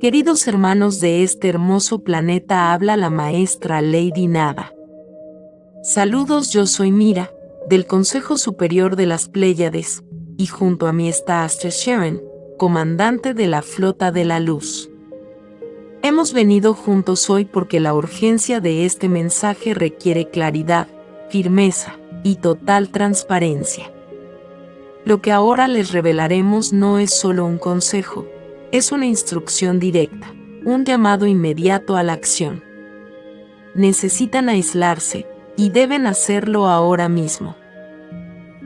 Queridos hermanos de este hermoso planeta, habla la maestra Lady Nada. Saludos, yo soy Mira, del Consejo Superior de las Pléyades, y junto a mí está Aster Sharon, comandante de la Flota de la Luz. Hemos venido juntos hoy porque la urgencia de este mensaje requiere claridad, firmeza y total transparencia. Lo que ahora les revelaremos no es solo un consejo, es una instrucción directa, un llamado inmediato a la acción. Necesitan aislarse, y deben hacerlo ahora mismo.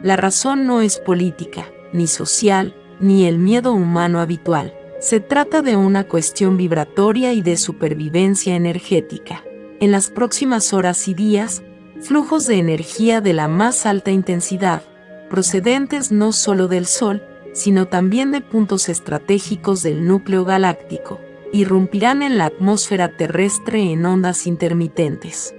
La razón no es política, ni social, ni el miedo humano habitual. Se trata de una cuestión vibratoria y de supervivencia energética. En las próximas horas y días, flujos de energía de la más alta intensidad, procedentes no solo del Sol, sino también de puntos estratégicos del núcleo galáctico, irrumpirán en la atmósfera terrestre en ondas intermitentes.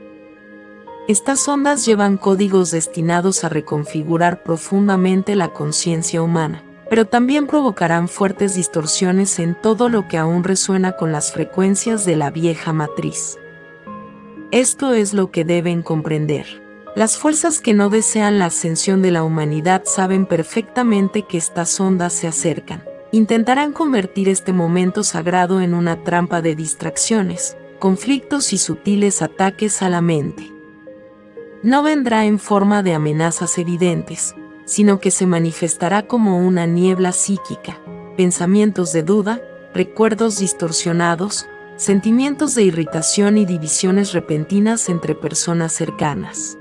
Estas ondas llevan códigos destinados a reconfigurar profundamente la conciencia humana, pero también provocarán fuertes distorsiones en todo lo que aún resuena con las frecuencias de la vieja matriz. Esto es lo que deben comprender. Las fuerzas que no desean la ascensión de la humanidad saben perfectamente que estas ondas se acercan. Intentarán convertir este momento sagrado en una trampa de distracciones, conflictos y sutiles ataques a la mente. No vendrá en forma de amenazas evidentes, sino que se manifestará como una niebla psíquica, pensamientos de duda, recuerdos distorsionados, sentimientos de irritación y divisiones repentinas entre personas cercanas.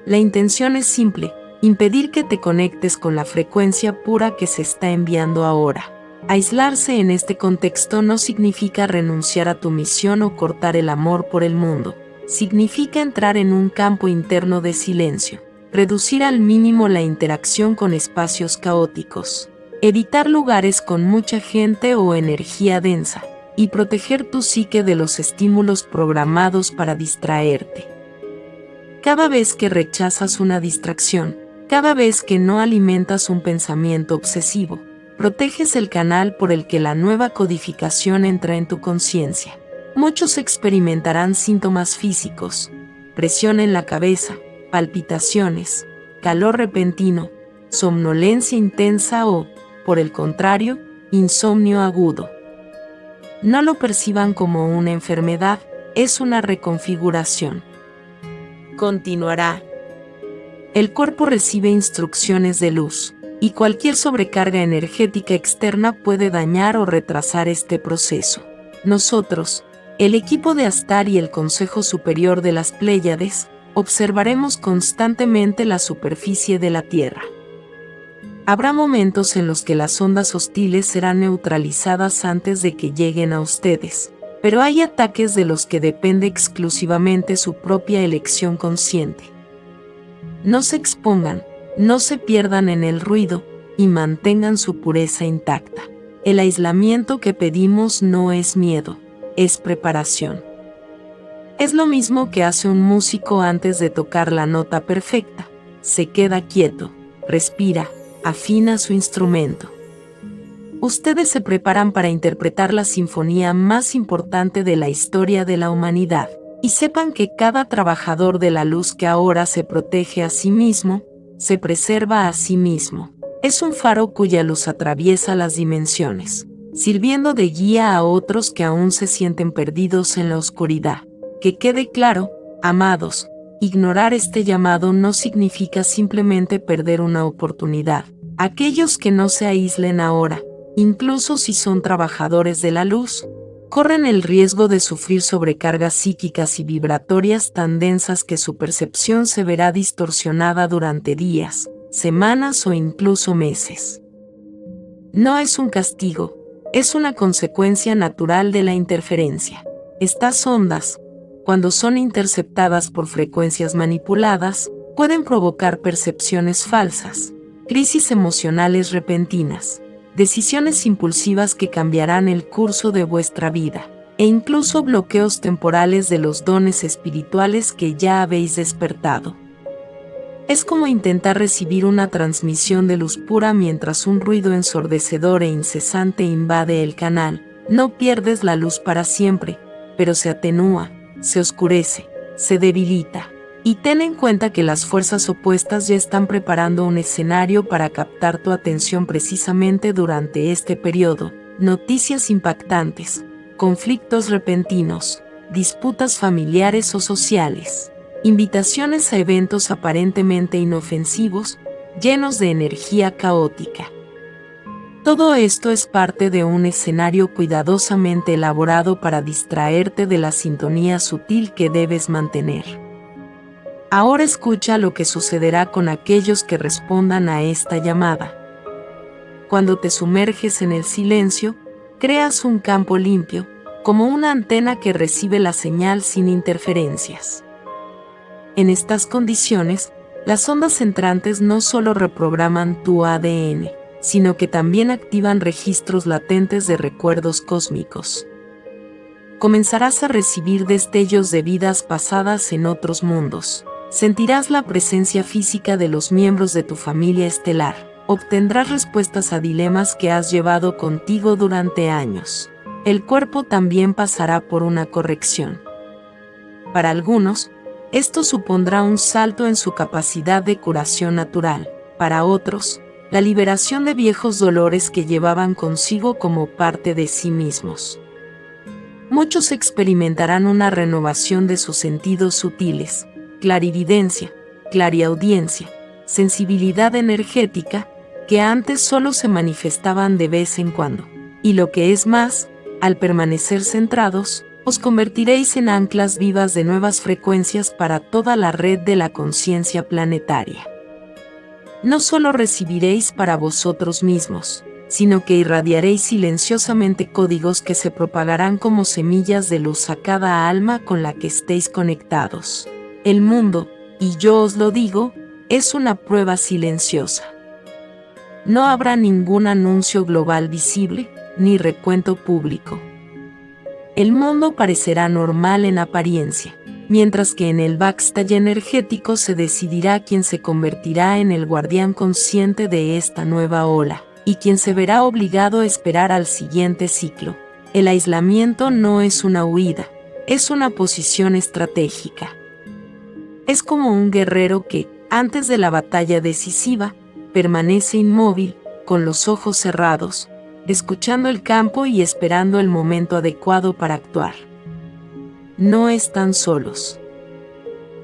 La intención es simple, impedir que te conectes con la frecuencia pura que se está enviando ahora. Aislarse en este contexto no significa renunciar a tu misión o cortar el amor por el mundo. Significa entrar en un campo interno de silencio, reducir al mínimo la interacción con espacios caóticos, evitar lugares con mucha gente o energía densa, y proteger tu psique de los estímulos programados para distraerte. Cada vez que rechazas una distracción, cada vez que no alimentas un pensamiento obsesivo, proteges el canal por el que la nueva codificación entra en tu conciencia. Muchos experimentarán síntomas físicos, presión en la cabeza, palpitaciones, calor repentino, somnolencia intensa o, por el contrario, insomnio agudo. No lo perciban como una enfermedad, es una reconfiguración. Continuará. El cuerpo recibe instrucciones de luz, y cualquier sobrecarga energética externa puede dañar o retrasar este proceso. Nosotros, el equipo de Astar y el Consejo Superior de las Pléyades, observaremos constantemente la superficie de la Tierra. Habrá momentos en los que las ondas hostiles serán neutralizadas antes de que lleguen a ustedes, pero hay ataques de los que depende exclusivamente su propia elección consciente. No se expongan, no se pierdan en el ruido, y mantengan su pureza intacta. El aislamiento que pedimos no es miedo, es preparación. Es lo mismo que hace un músico antes de tocar la nota perfecta. Se queda quieto, respira, afina su instrumento. Ustedes se preparan para interpretar la sinfonía más importante de la historia de la humanidad, y sepan que cada trabajador de la luz que ahora se protege a sí mismo, se preserva a sí mismo. Es un faro cuya luz atraviesa las dimensiones, sirviendo de guía a otros que aún se sienten perdidos en la oscuridad. Que quede claro, amados, ignorar este llamado no significa simplemente perder una oportunidad. Aquellos que no se aíslen ahora, incluso si son trabajadores de la luz, corren el riesgo de sufrir sobrecargas psíquicas y vibratorias tan densas que su percepción se verá distorsionada durante días, semanas o incluso meses. No es un castigo, es una consecuencia natural de la interferencia. Estas ondas, cuando son interceptadas por frecuencias manipuladas, pueden provocar percepciones falsas, crisis emocionales repentinas, decisiones impulsivas que cambiarán el curso de vuestra vida. e incluso bloqueos temporales de los dones espirituales que ya habéis despertado. Es como intentar recibir una transmisión de luz pura mientras un ruido ensordecedor e incesante invade el canal. No pierdes la luz para siempre, pero se atenúa, se oscurece, se debilita. Y ten en cuenta que las fuerzas opuestas ya están preparando un escenario para captar tu atención precisamente durante este periodo. Noticias impactantes, conflictos repentinos, disputas familiares o sociales, invitaciones a eventos aparentemente inofensivos, llenos de energía caótica. Todo esto es parte de un escenario cuidadosamente elaborado para distraerte de la sintonía sutil que debes mantener. Ahora escucha lo que sucederá con aquellos que respondan a esta llamada. Cuando te sumerges en el silencio, creas un campo limpio, como una antena que recibe la señal sin interferencias. En estas condiciones, las ondas entrantes no solo reprograman tu ADN, sino que también activan registros latentes de recuerdos cósmicos. Comenzarás a recibir destellos de vidas pasadas en otros mundos. Sentirás la presencia física de los miembros de tu familia estelar. Obtendrás respuestas a dilemas que has llevado contigo durante años. El cuerpo también pasará por una corrección. Para algunos, esto supondrá un salto en su capacidad de curación natural. Para otros, la liberación de viejos dolores que llevaban consigo como parte de sí mismos. Muchos experimentarán una renovación de sus sentidos sutiles, clarividencia, clariaudiencia, sensibilidad energética, que antes solo se manifestaban de vez en cuando. Y lo que es más, al permanecer centrados, os convertiréis en anclas vivas de nuevas frecuencias para toda la red de la conciencia planetaria. No solo recibiréis para vosotros mismos, sino que irradiaréis silenciosamente códigos que se propagarán como semillas de luz a cada alma con la que estéis conectados. El mundo, y yo os lo digo, es una prueba silenciosa. No habrá ningún anuncio global visible, ni recuento público. El mundo parecerá normal en apariencia, mientras que en el backstage energético se decidirá quién se convertirá en el guardián consciente de esta nueva ola, y quién se verá obligado a esperar al siguiente ciclo. El aislamiento no es una huida, es una posición estratégica. Es como un guerrero que, antes de la batalla decisiva, permanece inmóvil, con los ojos cerrados, escuchando el campo y esperando el momento adecuado para actuar. No están solos.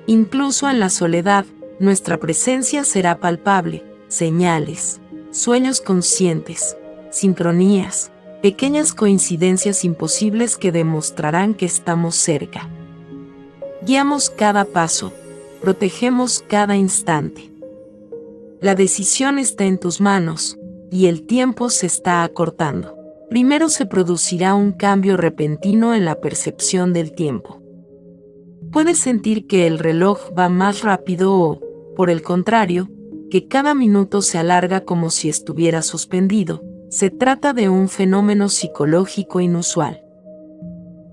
Incluso en la soledad, nuestra presencia será palpable, señales, sueños conscientes, sincronías, pequeñas coincidencias imposibles que demostrarán que estamos cerca. Guiamos cada paso, protegemos cada instante. La decisión está en tus manos, y el tiempo se está acortando. Primero se producirá un cambio repentino en la percepción del tiempo. Puedes sentir que el reloj va más rápido o, por el contrario, que cada minuto se alarga como si estuviera suspendido. Se trata de un fenómeno psicológico inusual.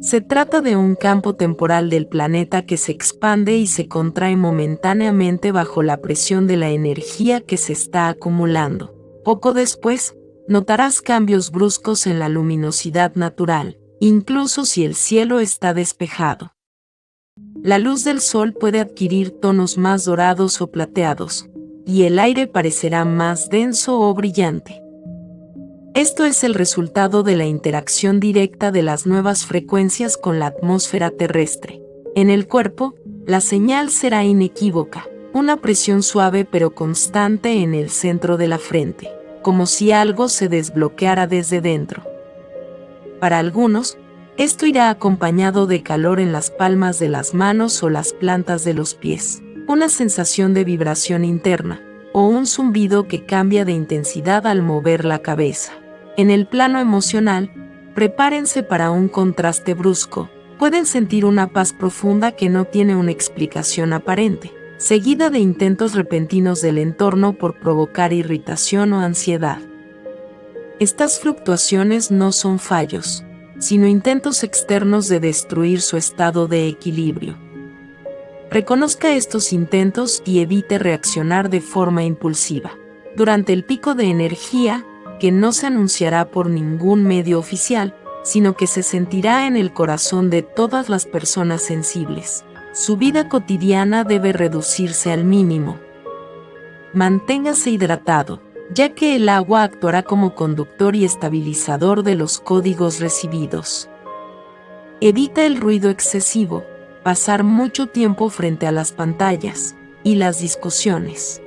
Se trata de un campo temporal del planeta que se expande y se contrae momentáneamente bajo la presión de la energía que se está acumulando. Poco después, notarás cambios bruscos en la luminosidad natural, incluso si el cielo está despejado. La luz del sol puede adquirir tonos más dorados o plateados, y el aire parecerá más denso o brillante. Esto es el resultado de la interacción directa de las nuevas frecuencias con la atmósfera terrestre. En el cuerpo, la señal será inequívoca, una presión suave pero constante en el centro de la frente, como si algo se desbloqueara desde dentro. Para algunos, esto irá acompañado de calor en las palmas de las manos o las plantas de los pies, una sensación de vibración interna, o un zumbido que cambia de intensidad al mover la cabeza. En el plano emocional, prepárense para un contraste brusco. Pueden sentir una paz profunda que no tiene una explicación aparente, seguida de intentos repentinos del entorno por provocar irritación o ansiedad. Estas fluctuaciones no son fallos, sino intentos externos de destruir su estado de equilibrio. Reconozca estos intentos y evite reaccionar de forma impulsiva. Durante el pico de energía, que no se anunciará por ningún medio oficial, sino que se sentirá en el corazón de todas las personas sensibles, su vida cotidiana debe reducirse al mínimo. Manténgase hidratado, ya que el agua actuará como conductor y estabilizador de los códigos recibidos. Evita el ruido excesivo, pasar mucho tiempo frente a las pantallas y las discusiones.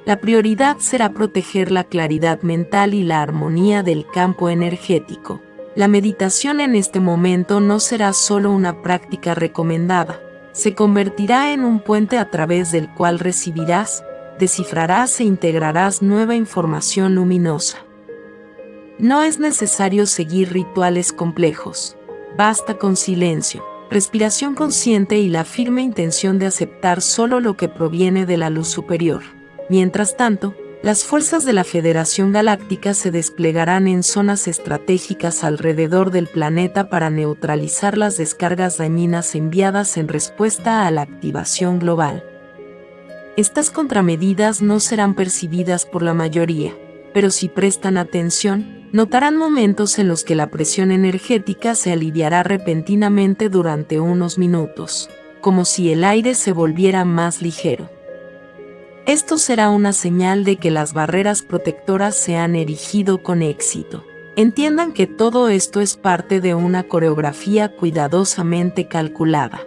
La prioridad será proteger la claridad mental y la armonía del campo energético. La meditación en este momento no será solo una práctica recomendada, se convertirá en un puente a través del cual recibirás, descifrarás e integrarás nueva información luminosa. No es necesario seguir rituales complejos, basta con silencio, respiración consciente y la firme intención de aceptar solo lo que proviene de la luz superior. Mientras tanto, las fuerzas de la Federación Galáctica se desplegarán en zonas estratégicas alrededor del planeta para neutralizar las descargas dañinas enviadas en respuesta a la activación global. Estas contramedidas no serán percibidas por la mayoría, pero si prestan atención, notarán momentos en los que la presión energética se aliviará repentinamente durante unos minutos, como si el aire se volviera más ligero. Esto será una señal de que las barreras protectoras se han erigido con éxito. Entiendan que todo esto es parte de una coreografía cuidadosamente calculada.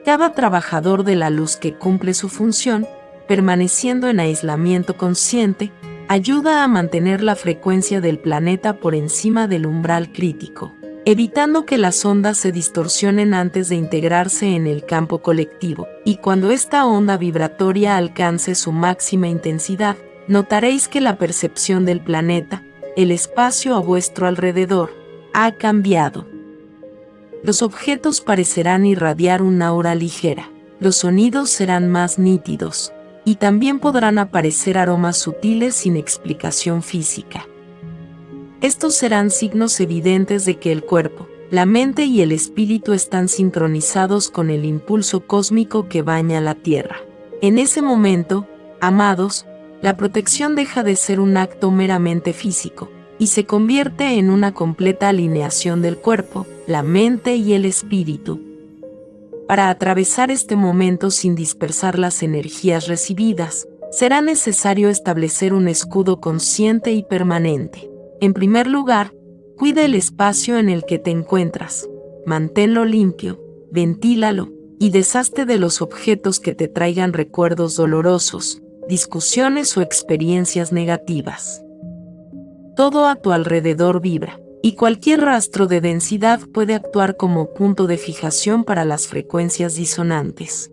Cada trabajador de la luz que cumple su función, permaneciendo en aislamiento consciente, ayuda a mantener la frecuencia del planeta por encima del umbral crítico, evitando que las ondas se distorsionen antes de integrarse en el campo colectivo, y cuando esta onda vibratoria alcance su máxima intensidad, notaréis que la percepción del planeta, el espacio a vuestro alrededor, ha cambiado. Los objetos parecerán irradiar una aura ligera, los sonidos serán más nítidos, y también podrán aparecer aromas sutiles sin explicación física. Estos serán signos evidentes de que el cuerpo, la mente y el espíritu están sincronizados con el impulso cósmico que baña la Tierra. En ese momento, amados, la protección deja de ser un acto meramente físico, y se convierte en una completa alineación del cuerpo, la mente y el espíritu. Para atravesar este momento sin dispersar las energías recibidas, será necesario establecer un escudo consciente y permanente. En primer lugar, cuida el espacio en el que te encuentras, manténlo limpio, ventílalo, y deshazte de los objetos que te traigan recuerdos dolorosos, discusiones o experiencias negativas. Todo a tu alrededor vibra, y cualquier rastro de densidad puede actuar como punto de fijación para las frecuencias disonantes.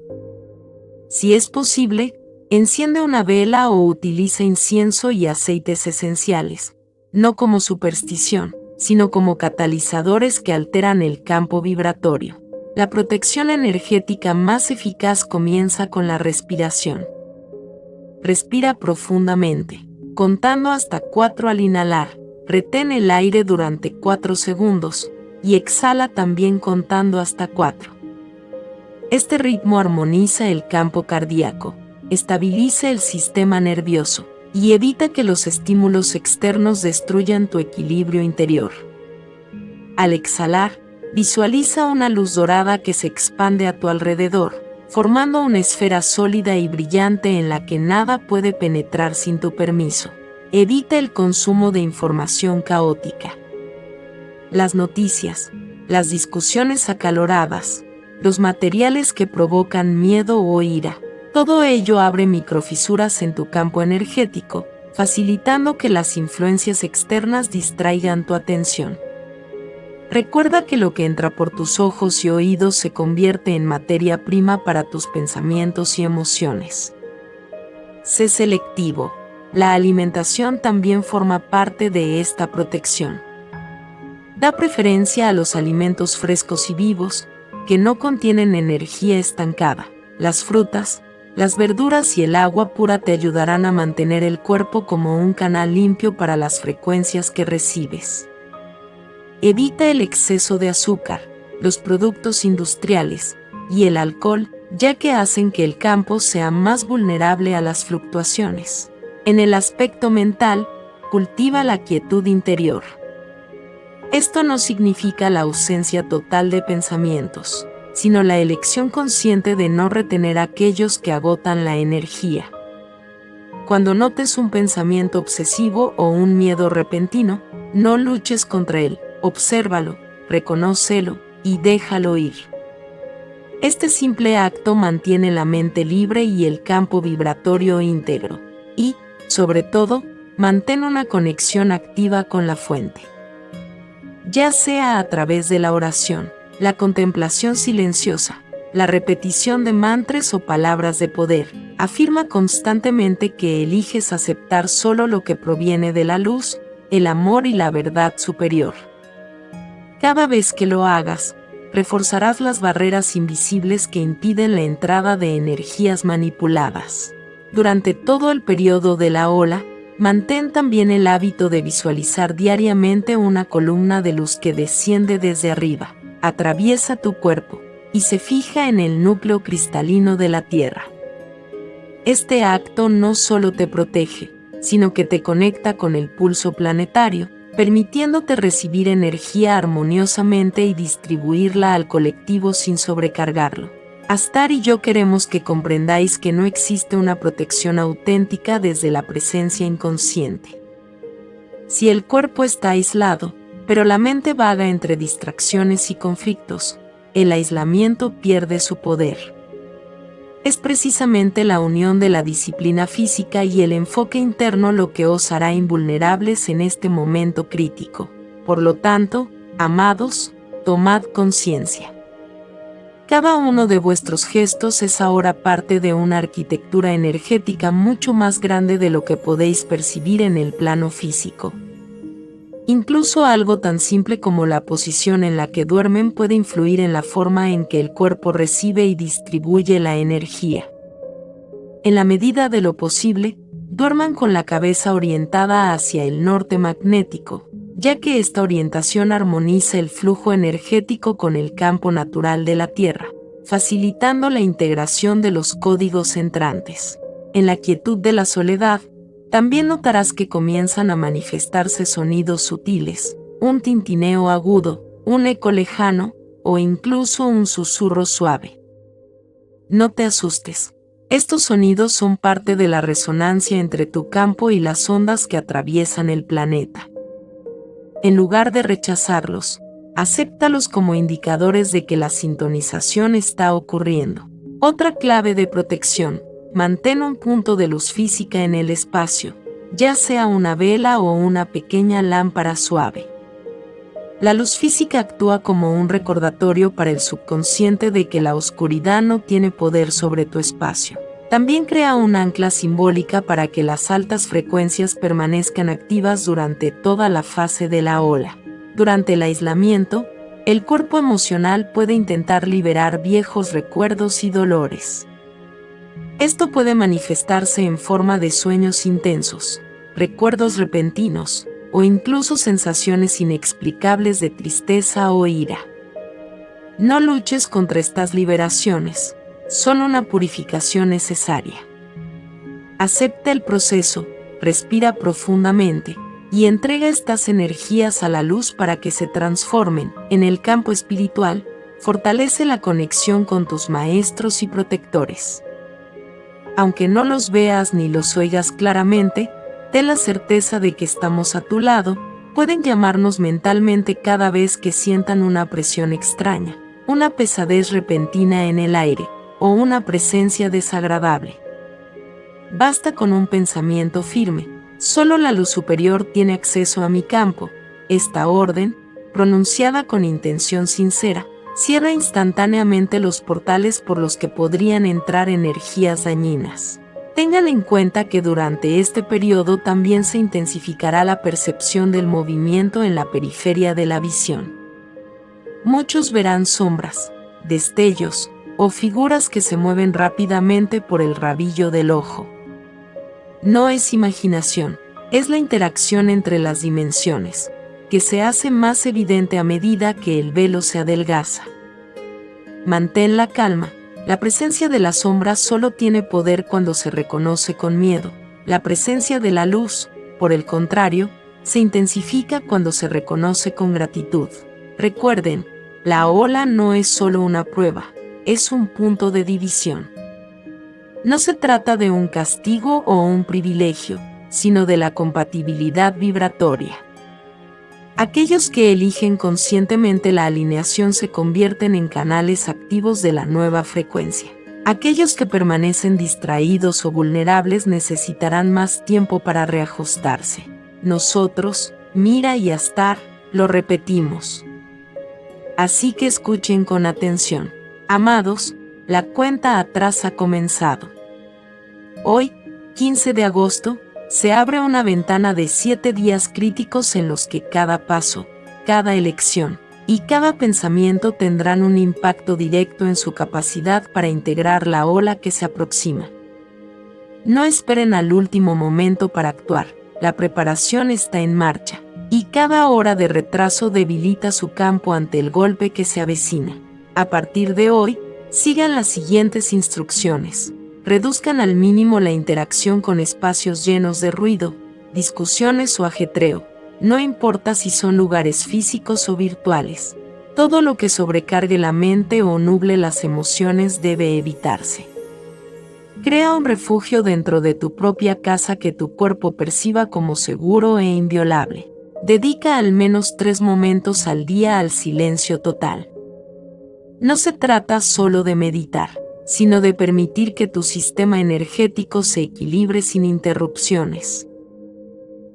Si es posible, enciende una vela o utiliza incienso y aceites esenciales, no como superstición, sino como catalizadores que alteran el campo vibratorio. La protección energética más eficaz comienza con la respiración. Respira profundamente, contando hasta 4 al inhalar, retén el aire durante 4 segundos, y exhala también contando hasta 4. Este ritmo armoniza el campo cardíaco, estabiliza el sistema nervioso, y evita que los estímulos externos destruyan tu equilibrio interior. Al exhalar, visualiza una luz dorada que se expande a tu alrededor, formando una esfera sólida y brillante en la que nada puede penetrar sin tu permiso. Evita el consumo de información caótica. Las noticias, las discusiones acaloradas, los materiales que provocan miedo o ira, todo ello abre microfisuras en tu campo energético, facilitando que las influencias externas distraigan tu atención. Recuerda que lo que entra por tus ojos y oídos se convierte en materia prima para tus pensamientos y emociones. Sé selectivo. La alimentación también forma parte de esta protección. Da preferencia a los alimentos frescos y vivos, que no contienen energía estancada. Las frutas, las verduras y el agua pura te ayudarán a mantener el cuerpo como un canal limpio para las frecuencias que recibes. Evita el exceso de azúcar, los productos industriales y el alcohol, ya que hacen que el campo sea más vulnerable a las fluctuaciones. En el aspecto mental, cultiva la quietud interior. Esto no significa la ausencia total de pensamientos, sino la elección consciente de no retener aquellos que agotan la energía. Cuando notes un pensamiento obsesivo o un miedo repentino, no luches contra él, obsérvalo, reconócelo y déjalo ir. Este simple acto mantiene la mente libre y el campo vibratorio íntegro, y, sobre todo, mantén una conexión activa con la fuente. Ya sea a través de la oración, la contemplación silenciosa, la repetición de mantras o palabras de poder, afirma constantemente que eliges aceptar solo lo que proviene de la luz, el amor y la verdad superior. Cada vez que lo hagas, reforzarás las barreras invisibles que impiden la entrada de energías manipuladas. Durante todo el periodo de la ola, mantén también el hábito de visualizar diariamente una columna de luz que desciende desde arriba, atraviesa tu cuerpo y se fija en el núcleo cristalino de la Tierra. Este acto no solo te protege, sino que te conecta con el pulso planetario, permitiéndote recibir energía armoniosamente y distribuirla al colectivo sin sobrecargarlo. Astar y yo queremos que comprendáis que no existe una protección auténtica desde la presencia inconsciente. Si el cuerpo está aislado, pero la mente vaga entre distracciones y conflictos, el aislamiento pierde su poder. Es precisamente la unión de la disciplina física y el enfoque interno lo que os hará invulnerables en este momento crítico. Por lo tanto, amados, tomad conciencia. Cada uno de vuestros gestos es ahora parte de una arquitectura energética mucho más grande de lo que podéis percibir en el plano físico. Incluso algo tan simple como la posición en la que duermen puede influir en la forma en que el cuerpo recibe y distribuye la energía. En la medida de lo posible, duerman con la cabeza orientada hacia el norte magnético, ya que esta orientación armoniza el flujo energético con el campo natural de la Tierra, facilitando la integración de los códigos entrantes. En la quietud de la soledad, también notarás que comienzan a manifestarse sonidos sutiles, un tintineo agudo, un eco lejano o incluso un susurro suave. No te asustes. Estos sonidos son parte de la resonancia entre tu campo y las ondas que atraviesan el planeta. En lugar de rechazarlos, acéptalos como indicadores de que la sintonización está ocurriendo. Otra clave de protección: mantén un punto de luz física en el espacio, ya sea una vela o una pequeña lámpara suave. La luz física actúa como un recordatorio para el subconsciente de que la oscuridad no tiene poder sobre tu espacio. También crea un ancla simbólica para que las altas frecuencias permanezcan activas durante toda la fase de la ola. Durante el aislamiento, el cuerpo emocional puede intentar liberar viejos recuerdos y dolores. Esto puede manifestarse en forma de sueños intensos, recuerdos repentinos, o incluso sensaciones inexplicables de tristeza o ira. No luches contra estas liberaciones, son una purificación necesaria. Acepta el proceso, respira profundamente, y entrega estas energías a la luz para que se transformen. En el campo espiritual, fortalece la conexión con tus maestros y protectores. Aunque no los veas ni los oigas claramente, ten la certeza de que estamos a tu lado. Pueden llamarnos mentalmente cada vez que sientan una presión extraña, una pesadez repentina en el aire, o una presencia desagradable. Basta con un pensamiento firme: solo la luz superior tiene acceso a mi campo. Esta orden, pronunciada con intención sincera, cierra instantáneamente los portales por los que podrían entrar energías dañinas. Tengan en cuenta que durante este periodo también se intensificará la percepción del movimiento en la periferia de la visión. Muchos verán sombras, destellos o figuras que se mueven rápidamente por el rabillo del ojo. No es imaginación, es la interacción entre las dimensiones. que se hace más evidente a medida que el velo se adelgaza. Mantén la calma. La presencia de la sombra solo tiene poder cuando se reconoce con miedo. La presencia de la luz, por el contrario, se intensifica cuando se reconoce con gratitud. Recuerden, la ola no es solo una prueba, es un punto de división. No se trata de un castigo o un privilegio, sino de la compatibilidad vibratoria. Aquellos que eligen conscientemente la alineación se convierten en canales activos de la nueva frecuencia. Aquellos que permanecen distraídos o vulnerables necesitarán más tiempo para reajustarse. Nosotros, Mira y Astar, lo repetimos. Así que escuchen con atención. Amados, la cuenta atrás ha comenzado. Hoy, 15 de agosto, se abre una ventana de 7 días críticos en los que cada paso, cada elección y cada pensamiento tendrán un impacto directo en su capacidad para integrar la ola que se aproxima. No esperen al último momento para actuar, la preparación está en marcha, y cada hora de retraso debilita su campo ante el golpe que se avecina. A partir de hoy, sigan las siguientes instrucciones. Reduzcan al mínimo la interacción con espacios llenos de ruido, discusiones o ajetreo, no importa si son lugares físicos o virtuales. Todo lo que sobrecargue la mente o nuble las emociones debe evitarse. Crea un refugio dentro de tu propia casa que tu cuerpo perciba como seguro e inviolable. Dedica al menos 3 momentos al día al silencio total. No se trata solo de meditar, sino de permitir que tu sistema energético se equilibre sin interrupciones.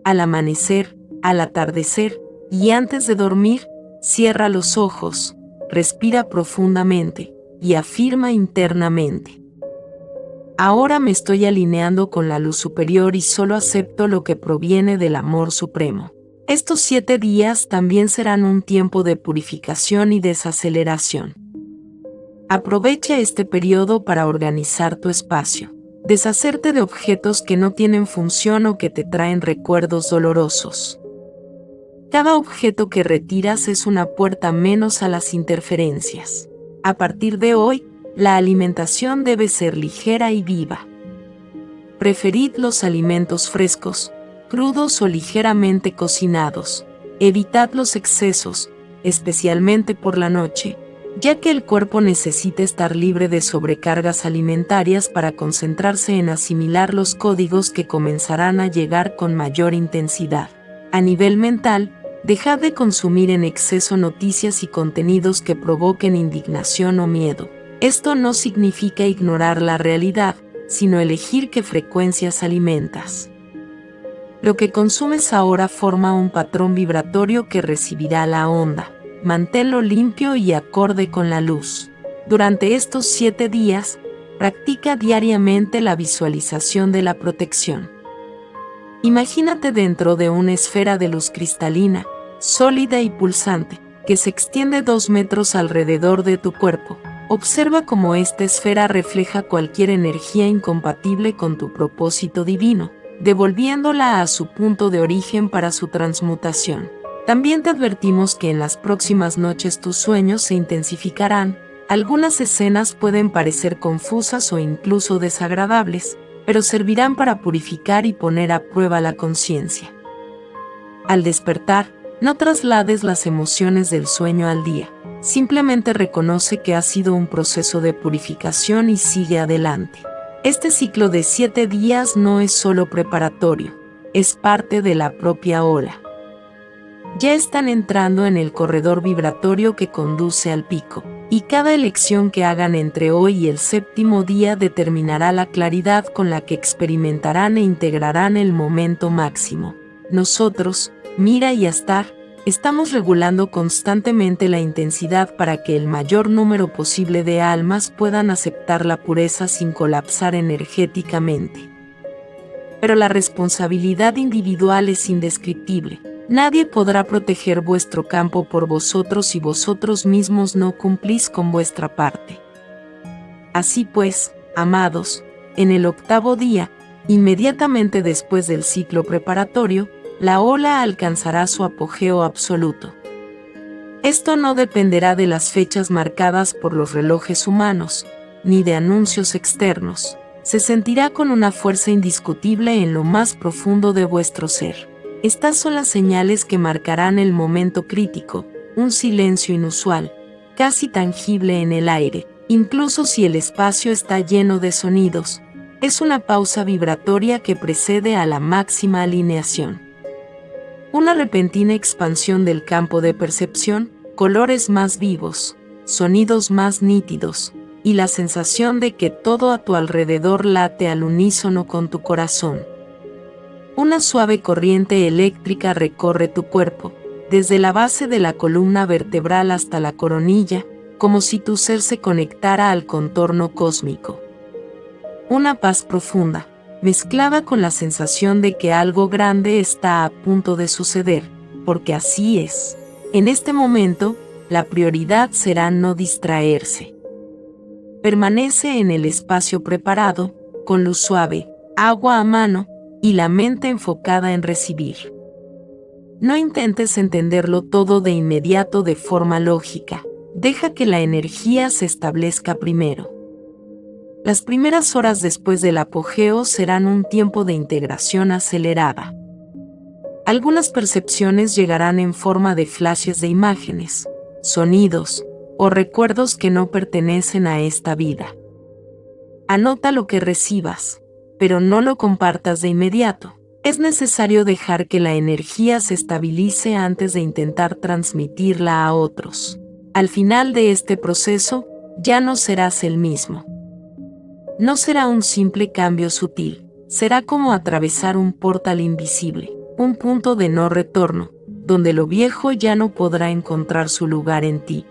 Al amanecer, al atardecer y antes de dormir, cierra los ojos, respira profundamente y afirma internamente: ahora me estoy alineando con la luz superior y solo acepto lo que proviene del amor supremo. Estos 7 días también serán un tiempo de purificación y desaceleración. Aprovecha este periodo para organizar tu espacio, deshacerte de objetos que no tienen función o que te traen recuerdos dolorosos. Cada objeto que retiras es una puerta menos a las interferencias. A partir de hoy, la alimentación debe ser ligera y viva. Preferid los alimentos frescos, crudos o ligeramente cocinados. Evitad los excesos, especialmente por la noche, ya que el cuerpo necesita estar libre de sobrecargas alimentarias para concentrarse en asimilar los códigos que comenzarán a llegar con mayor intensidad. A nivel mental, dejad de consumir en exceso noticias y contenidos que provoquen indignación o miedo. Esto no significa ignorar la realidad, sino elegir qué frecuencias alimentas. Lo que consumes ahora forma un patrón vibratorio que recibirá la onda. Manténlo limpio y acorde con la luz. Durante estos 7 días, practica diariamente la visualización de la protección. Imagínate dentro de una esfera de luz cristalina, sólida y pulsante, que se extiende 2 metros alrededor de tu cuerpo. Observa cómo esta esfera refleja cualquier energía incompatible con tu propósito divino, devolviéndola a su punto de origen para su transmutación. También te advertimos que en las próximas noches tus sueños se intensificarán. Algunas escenas pueden parecer confusas o incluso desagradables, pero servirán para purificar y poner a prueba la conciencia. Al despertar, no traslades las emociones del sueño al día. Simplemente reconoce que ha sido un proceso de purificación y sigue adelante. Este ciclo de 7 días no es solo preparatorio, es parte de la propia ola. Ya están entrando en el corredor vibratorio que conduce al pico, y cada elección que hagan entre hoy y el 7º día determinará la claridad con la que experimentarán e integrarán el momento máximo. Nosotros, Mira y Astar, estamos regulando constantemente la intensidad para que el mayor número posible de almas puedan aceptar la pureza sin colapsar energéticamente. Pero la responsabilidad individual es indescriptible. Nadie podrá proteger vuestro campo por vosotros si vosotros mismos no cumplís con vuestra parte. Así pues, amados, en el 8º día, inmediatamente después del ciclo preparatorio, la ola alcanzará su apogeo absoluto. Esto no dependerá de las fechas marcadas por los relojes humanos, ni de anuncios externos. Se sentirá con una fuerza indiscutible en lo más profundo de vuestro ser. Estas son las señales que marcarán el momento crítico, un silencio inusual, casi tangible en el aire, incluso si el espacio está lleno de sonidos. Es una pausa vibratoria que precede a la máxima alineación. Una repentina expansión del campo de percepción, colores más vivos, sonidos más nítidos, y la sensación de que todo a tu alrededor late al unísono con tu corazón. Una suave corriente eléctrica recorre tu cuerpo, desde la base de la columna vertebral hasta la coronilla, como si tu ser se conectara al contorno cósmico. Una paz profunda, mezclada con la sensación de que algo grande está a punto de suceder, porque así es. En este momento, la prioridad será no distraerse. Permanece en el espacio preparado, con luz suave, agua a mano, y la mente enfocada en recibir. No intentes entenderlo todo de inmediato de forma lógica. Deja que la energía se establezca primero. Las primeras horas después del apogeo serán un tiempo de integración acelerada. Algunas percepciones llegarán en forma de flashes de imágenes, sonidos o recuerdos que no pertenecen a esta vida. Anota lo que recibas, pero no lo compartas de inmediato. Es necesario dejar que la energía se estabilice antes de intentar transmitirla a otros. Al final de este proceso, ya no serás el mismo. No será un simple cambio sutil, será como atravesar un portal invisible, un punto de no retorno, donde lo viejo ya no podrá encontrar su lugar en ti.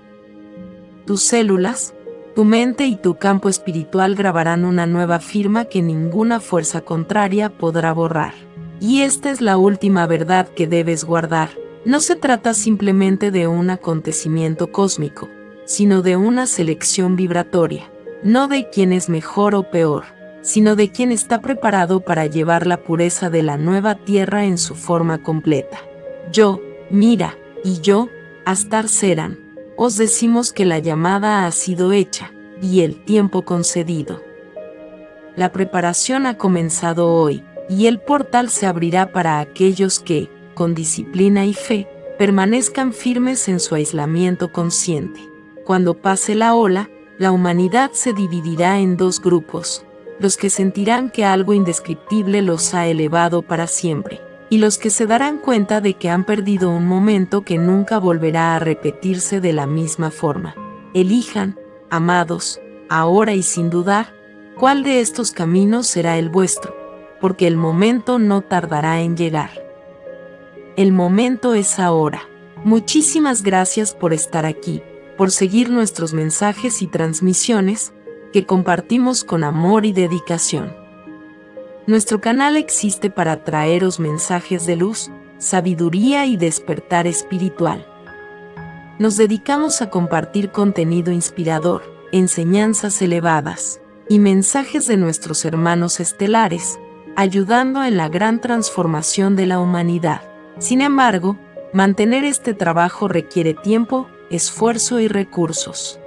Tus células, tu mente y tu campo espiritual grabarán una nueva firma que ninguna fuerza contraria podrá borrar. Y esta es la última verdad que debes guardar. No se trata simplemente de un acontecimiento cósmico, sino de una selección vibratoria. No de quién es mejor o peor, sino de quién está preparado para llevar la pureza de la nueva tierra en su forma completa. Yo, Mira, y yo, Astar Seran, os decimos que la llamada ha sido hecha, y el tiempo concedido. La preparación ha comenzado hoy, y el portal se abrirá para aquellos que, con disciplina y fe, permanezcan firmes en su aislamiento consciente. Cuando pase la ola, la humanidad se dividirá en dos grupos, los que sentirán que algo indescriptible los ha elevado para siempre, y los que se darán cuenta de que han perdido un momento que nunca volverá a repetirse de la misma forma. Elijan, amados, ahora y sin dudar, cuál de estos caminos será el vuestro, porque el momento no tardará en llegar. El momento es ahora. Muchísimas gracias por estar aquí, por seguir nuestros mensajes y transmisiones, que compartimos con amor y dedicación. Nuestro canal existe para traeros mensajes de luz, sabiduría y despertar espiritual. Nos dedicamos a compartir contenido inspirador, enseñanzas elevadas y mensajes de nuestros hermanos estelares, ayudando en la gran transformación de la humanidad. Sin embargo, mantener este trabajo requiere tiempo, esfuerzo y recursos.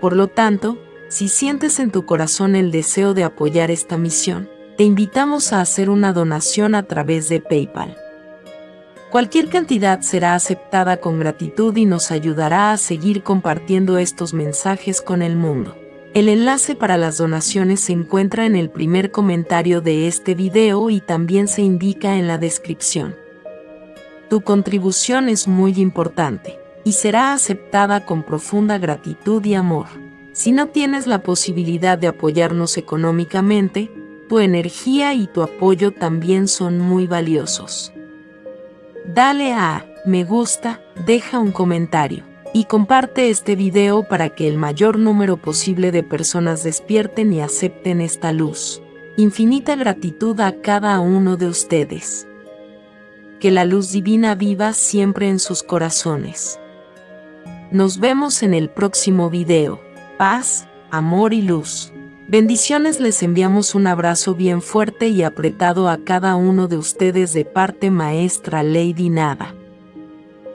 Por lo tanto, si sientes en tu corazón el deseo de apoyar esta misión, te invitamos a hacer una donación a través de PayPal. Cualquier cantidad será aceptada con gratitud y nos ayudará a seguir compartiendo estos mensajes con el mundo. El enlace para las donaciones se encuentra en el primer comentario de este video y también se indica en la descripción. Tu contribución es muy importante y será aceptada con profunda gratitud y amor. Si no tienes la posibilidad de apoyarnos económicamente, tu energía y tu apoyo también son muy valiosos. Dale a me gusta, deja un comentario y comparte este video para que el mayor número posible de personas despierten y acepten esta luz. Infinita gratitud a cada uno de ustedes. Que la luz divina viva siempre en sus corazones. Nos vemos en el próximo video. Paz, amor y luz. Bendiciones, les enviamos un abrazo bien fuerte y apretado a cada uno de ustedes de parte maestra Lady Nada.